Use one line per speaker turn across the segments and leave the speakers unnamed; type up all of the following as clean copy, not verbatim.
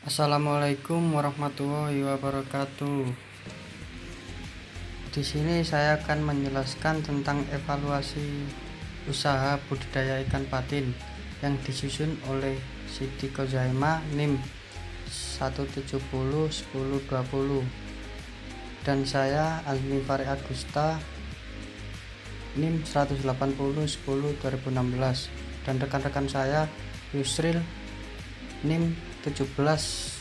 Assalamualaikum warahmatullahi wabarakatuh. Di sini saya akan menjelaskan tentang evaluasi usaha budidaya ikan patin yang disusun oleh Siti Kozaima NIM 1701020 dan saya Azmi Fari Agusta NIM 180102016 dan rekan-rekan saya Yusril NIM 1701020,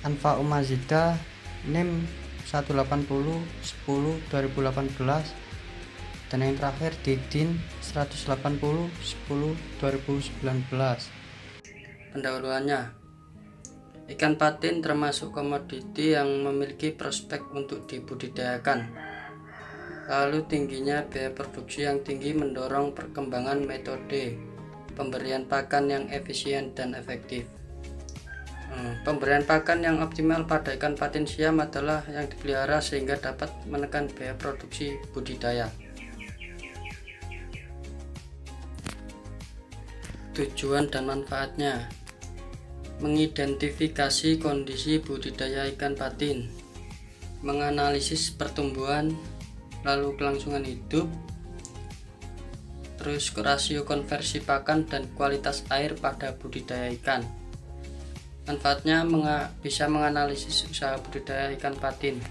Anfa Umazida NIM 180102018, dan yang terakhir Didin 180102019. Pendahuluannya, ikan patin termasuk komoditi yang memiliki prospek untuk dibudidayakan. Lalu tingginya biaya produksi yang tinggi mendorong perkembangan metode pemberian pakan yang efisien dan efektif. Pemberian pakan yang optimal pada ikan patin siam adalah yang dipelihara sehingga dapat menekan biaya produksi budidaya. Tujuan dan manfaatnya: mengidentifikasi kondisi budidaya ikan patin, menganalisis pertumbuhan, lalu kelangsungan hidup, terus rasio konversi pakan dan kualitas air pada budidaya ikan. Manfaatnya bisa menganalisis usaha budidaya ikan patin.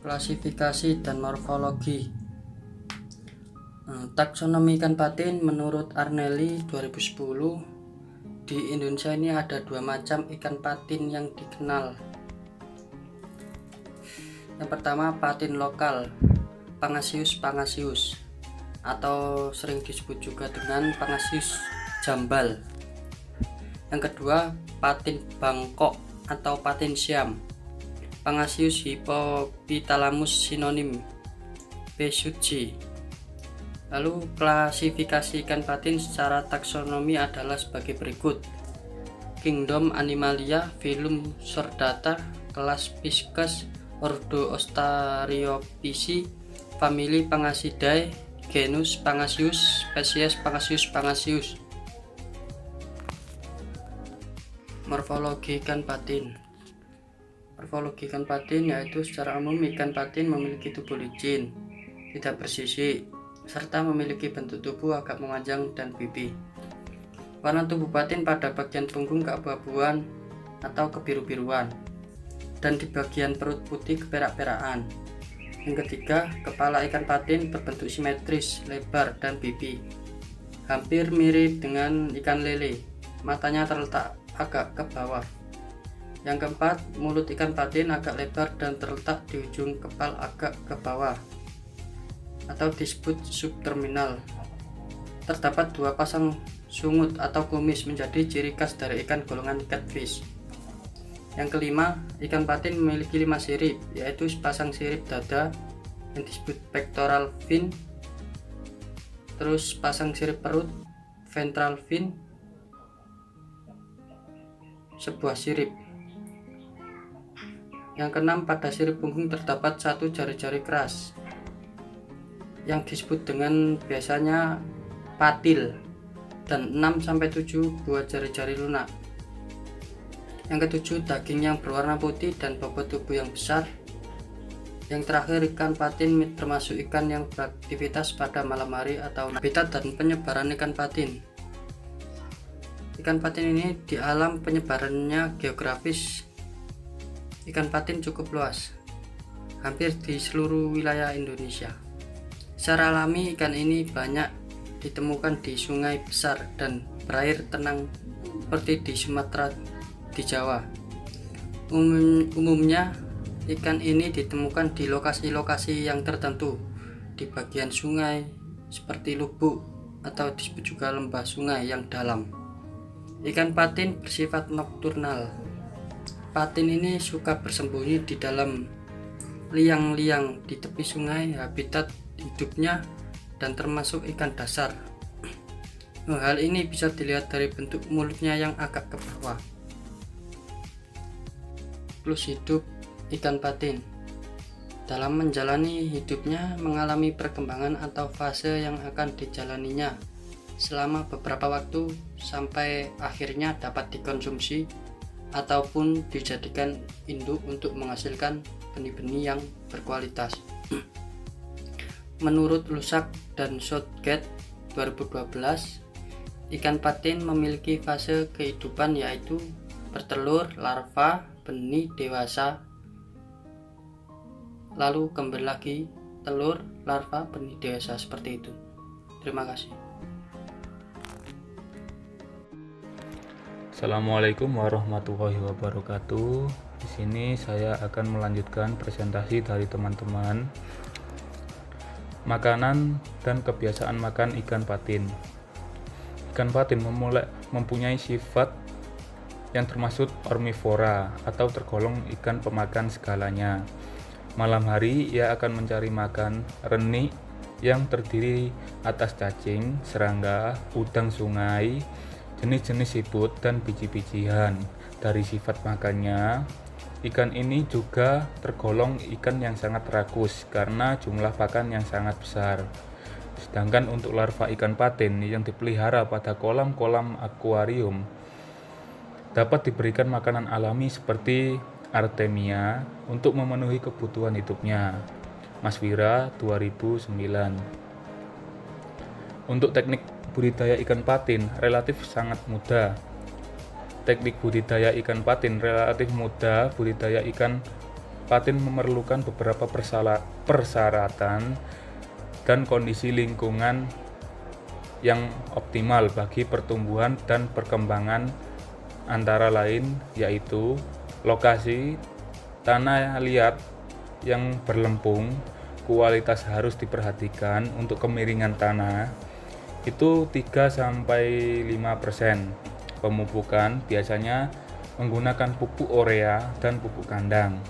Klasifikasi dan morfologi. Taksonomi ikan patin menurut Arnelli 2010, di Indonesia ini ada dua macam ikan patin yang dikenal. Yang pertama, patin lokal, Pangasius pangasius, atau sering disebut juga dengan Pangasius jambal. Yang kedua, patin Bangkok atau patin siam, Pangasius hypopithalamus sinonim, P. Suci. Lalu klasifikasi ikan patin secara taksonomi adalah sebagai berikut: Kingdom Animalia, Phylum Chordata, kelas Pisces, ordo Ostariophysi, famili Pangasidae, genus Pangasius, spesies Pangasius pangasius. Morfologi ikan patin. Morfologi ikan patin yaitu secara umum ikan patin memiliki tubuh licin, tidak bersisik, serta memiliki bentuk tubuh agak memanjang dan pipi. Warna tubuh patin pada bagian punggung keabu-abuan atau kebiru-biruan, dan di bagian perut putih keperak-perakan. Yang ketiga, kepala ikan patin berbentuk simetris, lebar, dan pipi hampir mirip dengan ikan lele. Matanya terletak agak ke bawah. Yang keempat, mulut ikan patin agak lebar dan terletak di ujung kepal agak ke bawah, atau disebut subterminal. Terdapat dua pasang sungut atau kumis menjadi ciri khas dari ikan golongan catfish. Yang kelima, ikan patin memiliki 5 sirip, yaitu sepasang sirip dada yang disebut pectoral fin, terus pasang sirip perut, ventral fin, sebuah sirip. Yang keenam, pada sirip punggung terdapat satu jari-jari keras yang disebut dengan biasanya patil, dan 6-7 buah jari-jari lunak. Yang ketujuh, daging yang berwarna putih dan bobot tubuh yang besar. Yang terakhir, ikan patin termasuk ikan yang beraktivitas pada malam hari atau habitat dan penyebaran ikan patin. Ikan patin ini di alam penyebarannya geografis, ikan patin cukup luas, hampir di seluruh wilayah Indonesia. Secara alami, ikan ini banyak ditemukan di sungai besar dan berair tenang seperti di Sumatera, di Jawa. Umumnya ikan ini ditemukan di lokasi-lokasi yang tertentu di bagian sungai seperti lubuk atau disebut juga lembah sungai yang dalam. Ikan patin bersifat nokturnal. Patin ini suka bersembunyi di dalam liang-liang di tepi sungai, habitat hidupnya dan termasuk ikan dasar. Hal ini bisa dilihat dari bentuk mulutnya yang agak ke bawah. Siklus hidup ikan patin. Dalam menjalani hidupnya mengalami perkembangan atau fase yang akan dijalaninya selama beberapa waktu sampai akhirnya dapat dikonsumsi ataupun dijadikan induk untuk menghasilkan benih-benih yang berkualitas. Menurut Lusak dan Southgate 2012, ikan patin memiliki fase kehidupan yaitu bertelur, larva, benih, dewasa, lalu kembali lagi telur, larva, benih, dewasa, seperti itu. Terima kasih.
Assalamualaikum warahmatullahi wabarakatuh. Di sini saya akan melanjutkan presentasi dari teman-teman makanan dan kebiasaan makan ikan patin. Ikan patin mempunyai sifat yang termasuk omnivora atau tergolong ikan pemakan segalanya. Malam hari ia akan mencari makan renik yang terdiri atas cacing, serangga, udang sungai, jenis-jenis siput, dan biji-bijian. Dari sifat makannya, ikan ini juga tergolong ikan yang sangat rakus karena jumlah pakan yang sangat besar. Sedangkan untuk larva ikan patin yang dipelihara pada kolam-kolam akuarium dapat diberikan makanan alami seperti Artemia untuk memenuhi kebutuhan hidupnya. Mas Wira 2009. Untuk teknik budidaya ikan patin relatif sangat mudah. Teknik budidaya ikan patin relatif mudah. Budidaya ikan patin memerlukan beberapa persyaratan dan kondisi lingkungan yang optimal bagi pertumbuhan dan perkembangan, antara lain yaitu lokasi, tanah liat yang berlempung, kualitas harus diperhatikan. Untuk kemiringan tanah itu 3-5%. Pemupukan biasanya menggunakan pupuk urea dan pupuk kandang.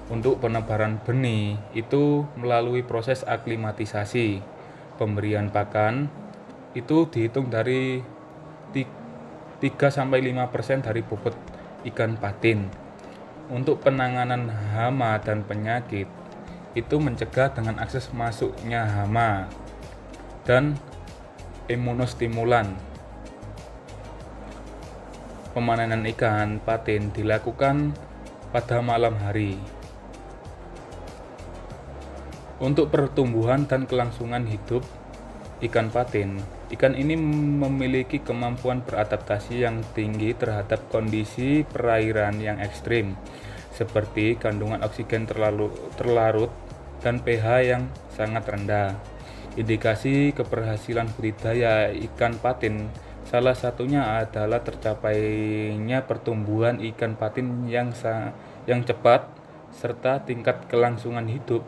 Untuk penebaran benih itu melalui proses aklimatisasi. Pemberian pakan itu dihitung dari 3-5% dari bobot ikan patin. Untuk penanganan hama dan penyakit itu mencegah dengan akses masuknya hama dan imunostimulan. Pemanenan ikan patin dilakukan pada malam hari. Untuk pertumbuhan dan kelangsungan hidup ikan patin, ikan ini memiliki kemampuan beradaptasi yang tinggi terhadap kondisi perairan yang ekstrim, seperti kandungan oksigen terlarut dan pH yang sangat rendah. Indikasi keberhasilan budidaya ikan patin salah satunya adalah tercapainya pertumbuhan ikan patin yang cepat serta tingkat kelangsungan hidup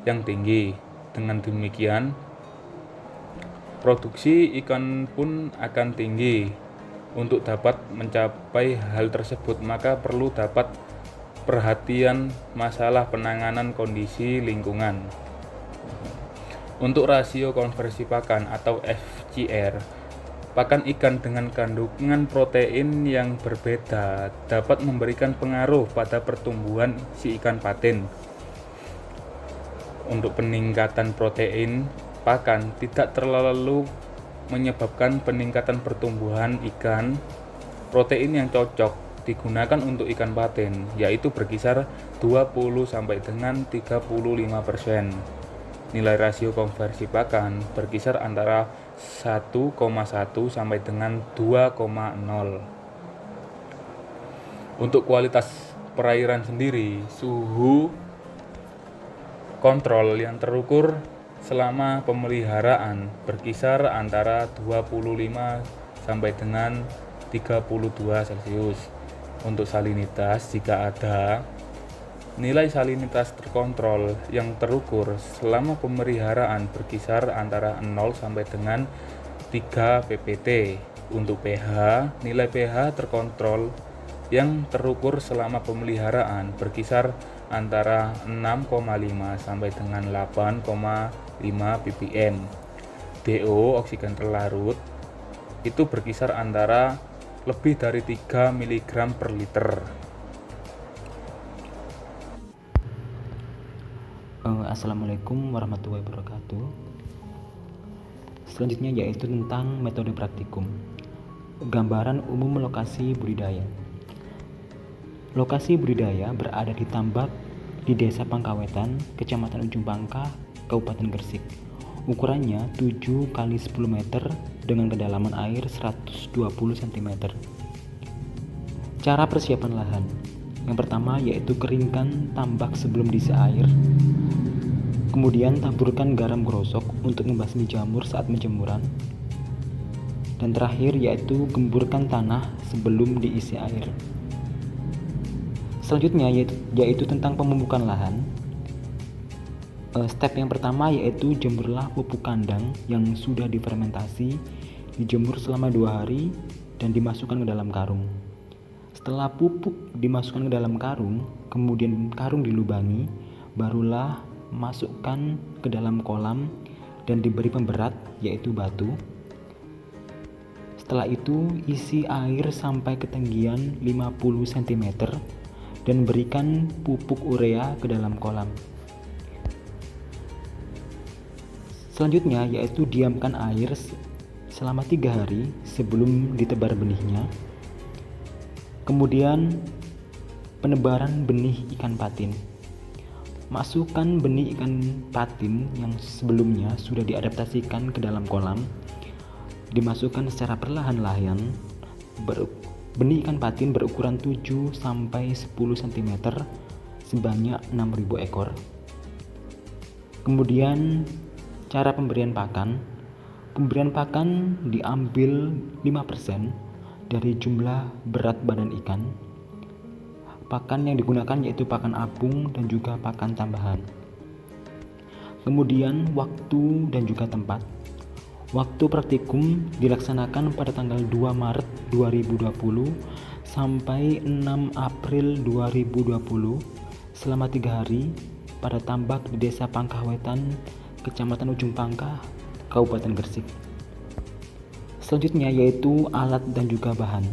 yang tinggi. Dengan demikian, produksi ikan pun akan tinggi. Untuk dapat mencapai hal tersebut, maka perlu dapat perhatian masalah penanganan kondisi lingkungan. Untuk rasio konversi pakan atau FCR, pakan ikan dengan kandungan protein yang berbeda dapat memberikan pengaruh pada pertumbuhan si ikan patin. Untuk peningkatan protein pakan tidak terlalu menyebabkan peningkatan pertumbuhan ikan. Protein yang cocok digunakan untuk ikan patin yaitu berkisar 20-35%. Nilai rasio konversi pakan berkisar antara 1,1 sampai dengan 2,0. Untuk kualitas perairan sendiri, suhu kontrol yang terukur selama pemeliharaan berkisar antara 25 sampai dengan 32 Celcius. Untuk salinitas, jika ada, nilai salinitas terkontrol yang terukur selama pemeliharaan berkisar antara 0 sampai dengan 3 ppt. Untuk pH, nilai pH terkontrol yang terukur selama pemeliharaan berkisar antara 6,5 sampai dengan 8,5 ppm. DO, oksigen terlarut, itu berkisar antara lebih dari 3 mg per liter.
Assalamualaikum warahmatullahi wabarakatuh. Selanjutnya yaitu tentang metode praktikum. Gambaran umum lokasi budidaya. Lokasi budidaya berada di tambak di Desa Pangkawetan, Kecamatan Ujung Pangkah, Kabupaten Gresik. Ukurannya 7 x 10 meter dengan kedalaman air 120 cm. Cara persiapan lahan. Yang pertama yaitu keringkan tambak sebelum diisi air. Kemudian taburkan garam grosok untuk membasmi jamur saat menjemuran. Dan terakhir yaitu gemburkan tanah sebelum diisi air. Selanjutnya yaitu tentang pemupukan lahan. Step yang pertama yaitu jemurlah pupuk kandang yang sudah difermentasi, dijemur selama 2 hari dan dimasukkan ke dalam karung. Setelah pupuk dimasukkan ke dalam karung, kemudian karung dilubangi, barulah masukkan ke dalam kolam dan diberi pemberat yaitu batu. Setelah itu isi air sampai ketinggian 50 cm dan berikan pupuk urea ke dalam kolam. Selanjutnya yaitu diamkan air selama 3 hari sebelum ditebar benihnya. Kemudian penebaran benih ikan patin. Masukkan benih ikan patin yang sebelumnya sudah diadaptasikan ke dalam kolam. Dimasukkan secara perlahan-lahan. Benih ikan patin berukuran 7 sampai 10 cm sebanyak 6.000 ekor. Kemudian cara pemberian pakan. Pemberian pakan diambil 5% dari jumlah berat badan ikan. Pakan yang digunakan yaitu pakan apung dan juga pakan tambahan. Kemudian waktu dan juga tempat. Waktu praktikum dilaksanakan pada tanggal 2 Maret 2020 sampai 6 April 2020 selama 3 hari pada tambak di Desa Pangkawetan, Kecamatan Ujung Pangkah, Kabupaten Gresik. Selanjutnya yaitu alat dan juga bahan.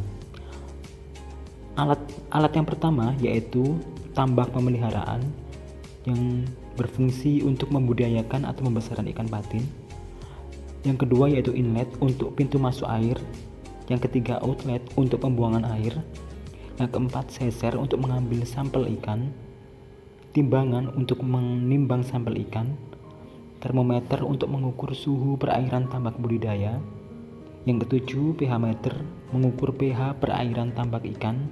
Alat yang pertama yaitu tambak pemeliharaan yang berfungsi untuk membudidayakan atau membesarkan ikan patin. Yang kedua yaitu inlet untuk pintu masuk air. Yang ketiga outlet untuk pembuangan air. Yang keempat seser untuk mengambil sampel ikan. Timbangan untuk menimbang sampel ikan. Termometer untuk mengukur suhu perairan tambak budidaya. Yang ketujuh pH meter mengukur pH perairan tambak ikan.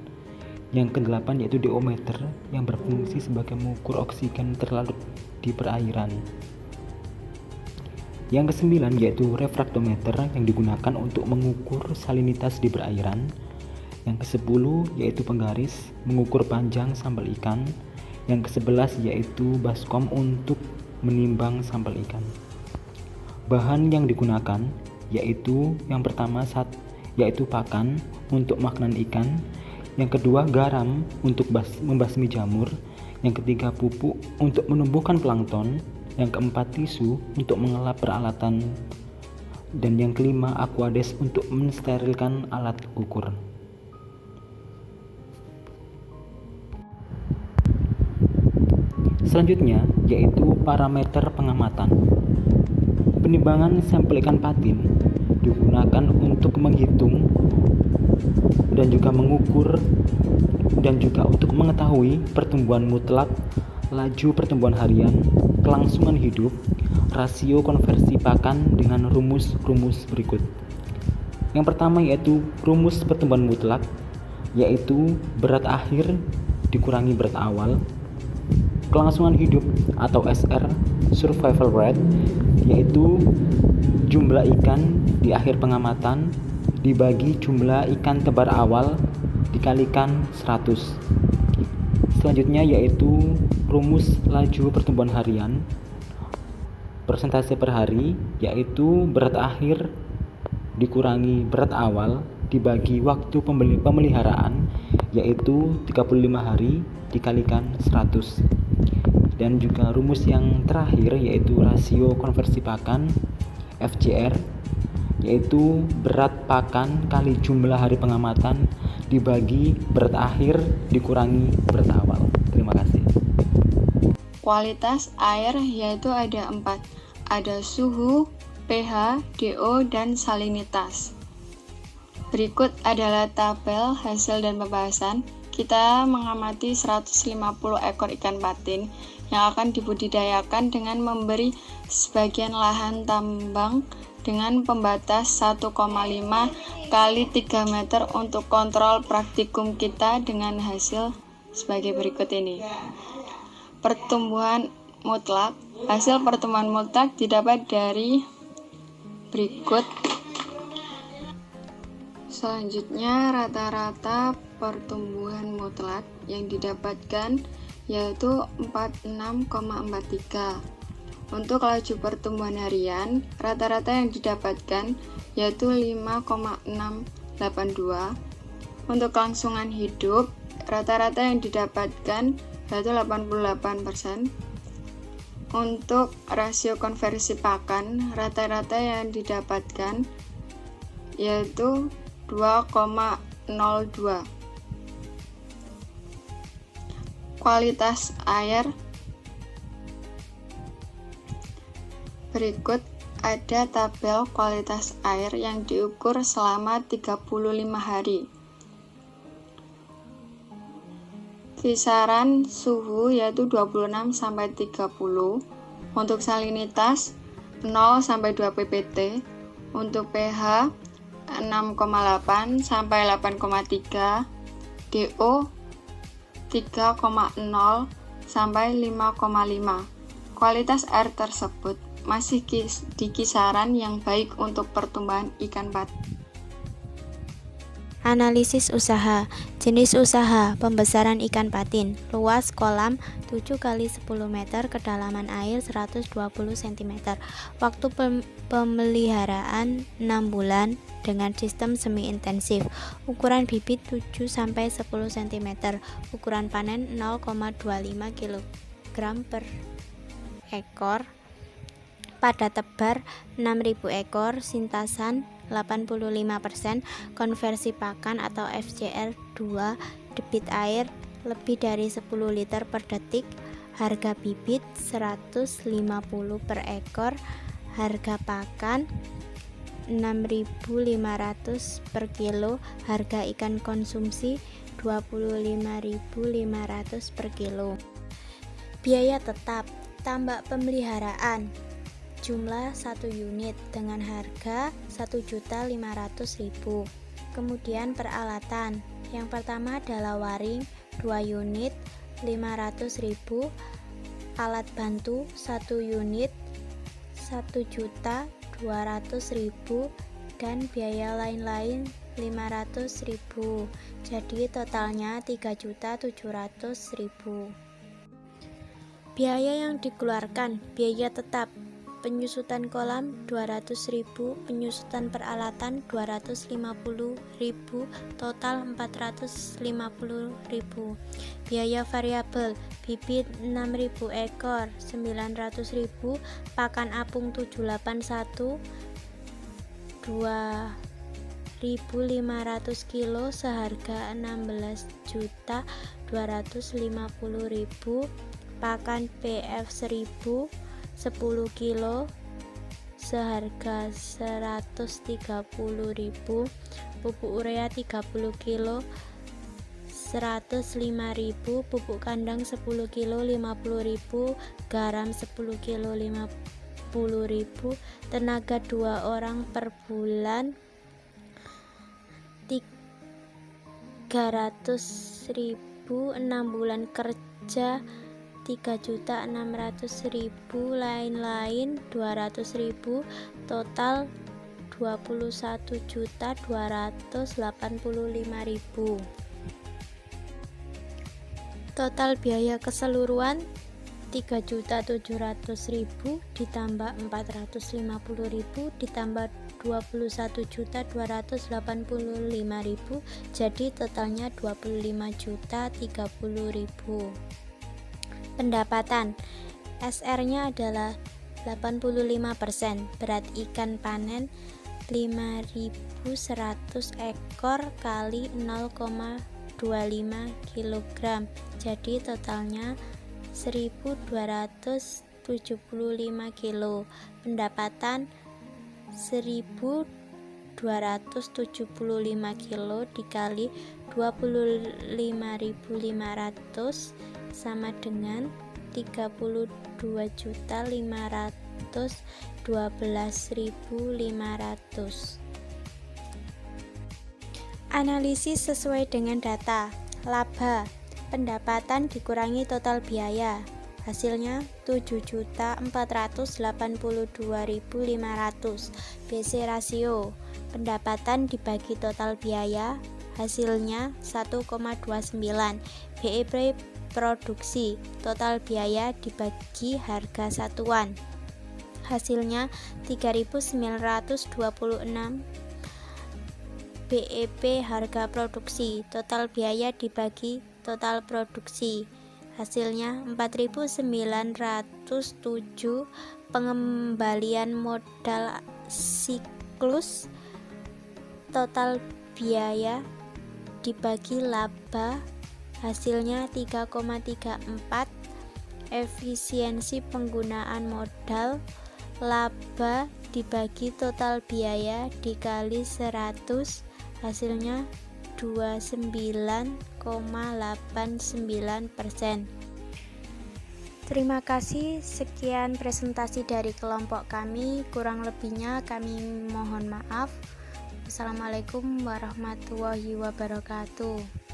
Yang kedelapan yaitu diometer yang berfungsi sebagai mengukur oksigen terlarut di perairan. Yang kesembilan yaitu refraktometer yang digunakan untuk mengukur salinitas di perairan. Yang kesepuluh yaitu penggaris mengukur panjang sampel ikan. Yang kesebelas yaitu baskom untuk menimbang sampel ikan. Bahan yang digunakan yaitu yang pertama yaitu pakan untuk makanan ikan. Yang kedua garam untuk membasmi jamur. Yang ketiga pupuk untuk menumbuhkan plankton. Yang keempat tisu untuk mengelap peralatan. Dan yang kelima aquades untuk mensterilkan alat ukur. Selanjutnya yaitu parameter pengamatan. Penimbangan sampel ikan patin digunakan untuk menghitung dan juga mengukur dan juga untuk mengetahui pertumbuhan mutlak, laju pertumbuhan harian, kelangsungan hidup, rasio konversi pakan dengan rumus-rumus berikut. Yang pertama yaitu rumus pertumbuhan mutlak, yaitu berat akhir dikurangi berat awal. Kelangsungan hidup atau SR, survival rate, yaitu jumlah ikan di akhir pengamatan dibagi jumlah ikan tebar awal dikalikan 100. Selanjutnya yaitu rumus laju pertumbuhan harian, persentase per hari, yaitu berat akhir dikurangi berat awal dibagi waktu pemeliharaan, yaitu 35 hari dikalikan 100. Dan juga rumus yang terakhir yaitu rasio konversi pakan FCR, yaitu berat pakan kali jumlah hari pengamatan dibagi berat akhir dikurangi berat awal. Terima kasih.
Kualitas air yaitu ada 4. Ada suhu, pH, DO, dan salinitas. Berikut adalah tabel hasil dan pembahasan. Kita mengamati 150 ekor ikan patin yang akan dibudidayakan dengan memberi sebagian lahan tambang dengan pembatas 1,5 kali 3 meter untuk kontrol praktikum kita dengan hasil sebagai berikut ini. Pertumbuhan mutlak. Hasil pertumbuhan mutlak didapat dari berikut. Selanjutnya, rata-rata pertumbuhan mutlak yang didapatkan yaitu 46,43. Untuk laju pertumbuhan harian, rata-rata yang didapatkan yaitu 5,682. Untuk kelangsungan hidup, rata-rata yang didapatkan yaitu 88%. Untuk rasio konversi pakan, rata-rata yang didapatkan yaitu 2,02. Kualitas air. Berikut ada tabel kualitas air yang diukur selama 35 hari. Kisaran suhu yaitu 26 sampai 30. Untuk salinitas 0 sampai 2 ppt. Untuk pH 6,8 sampai 8,3, DO 3,0 sampai 5,5. Kualitas air tersebut masih di kisaran yang baik untuk pertumbuhan ikan patin.
Analisis usaha. Jenis usaha pembesaran ikan patin. Luas kolam 7 x 10 meter, kedalaman air 120 cm. Waktu pemeliharaan 6 bulan dengan sistem semi intensif. Ukuran bibit 7 sampai 10 cm. Ukuran panen 0,25 kg per ekor. Pada tebar 6.000 ekor, sintasan 85%, konversi pakan atau FCR 2, debit air lebih dari 10 liter per detik, harga bibit 150 per ekor, harga pakan 6.500 per kilo, harga ikan konsumsi 25.500 per kilo. Biaya tetap, tambak pemeliharaan jumlah 1 unit dengan harga 1.500.000. Kemudian peralatan. Yang pertama adalah waring 2 unit 500.000, alat bantu 1 unit 1.200.000, dan biaya lain-lain 500.000. Jadi totalnya 3.700.000. Biaya yang dikeluarkan, biaya tetap penyusutan kolam 200.000, penyusutan peralatan 250.000, total 450.000. Biaya variabel, bibit 6.000 ekor 900.000, pakan apung 781 2.500 kilo seharga 16.250.000, pakan PF 1000 10 kilo seharga 130.000, pupuk urea 30 kilo 105.000, pupuk kandang 10 kilo 50.000, garam 10 kilo 50.000, tenaga 2 orang per bulan 300.000, 6 bulan kerja 3.600.000, lain-lain 200.000, total 21.285.000. Total biaya keseluruhan 3.700.000 ditambah 450.000 ditambah 21.285.000, jadi totalnya 25.030.000. Pendapatan SR-nya adalah 85%, berat ikan panen 5.100 ekor kali 0,25 kg, jadi totalnya 1.275 kilo. Pendapatan 1.275 kilo dikali 25.500 sama dengan 32.512.500. Analisis sesuai dengan data. Laba, pendapatan dikurangi total biaya, hasilnya 7.482.500. BC rasio, pendapatan dibagi total biaya, hasilnya 1,29. BEP produksi, total biaya dibagi harga satuan, hasilnya 3.926. BEP harga produksi, total biaya dibagi total produksi, hasilnya 4.907. Pengembalian modal siklus, total biaya dibagi laba, hasilnya 3,34. Efisiensi penggunaan modal, laba dibagi total biaya dikali 100, hasilnya 29,89%. Terima kasih, sekian presentasi dari kelompok kami, kurang lebihnya kami mohon maaf. Wassalamualaikum warahmatullahi wabarakatuh.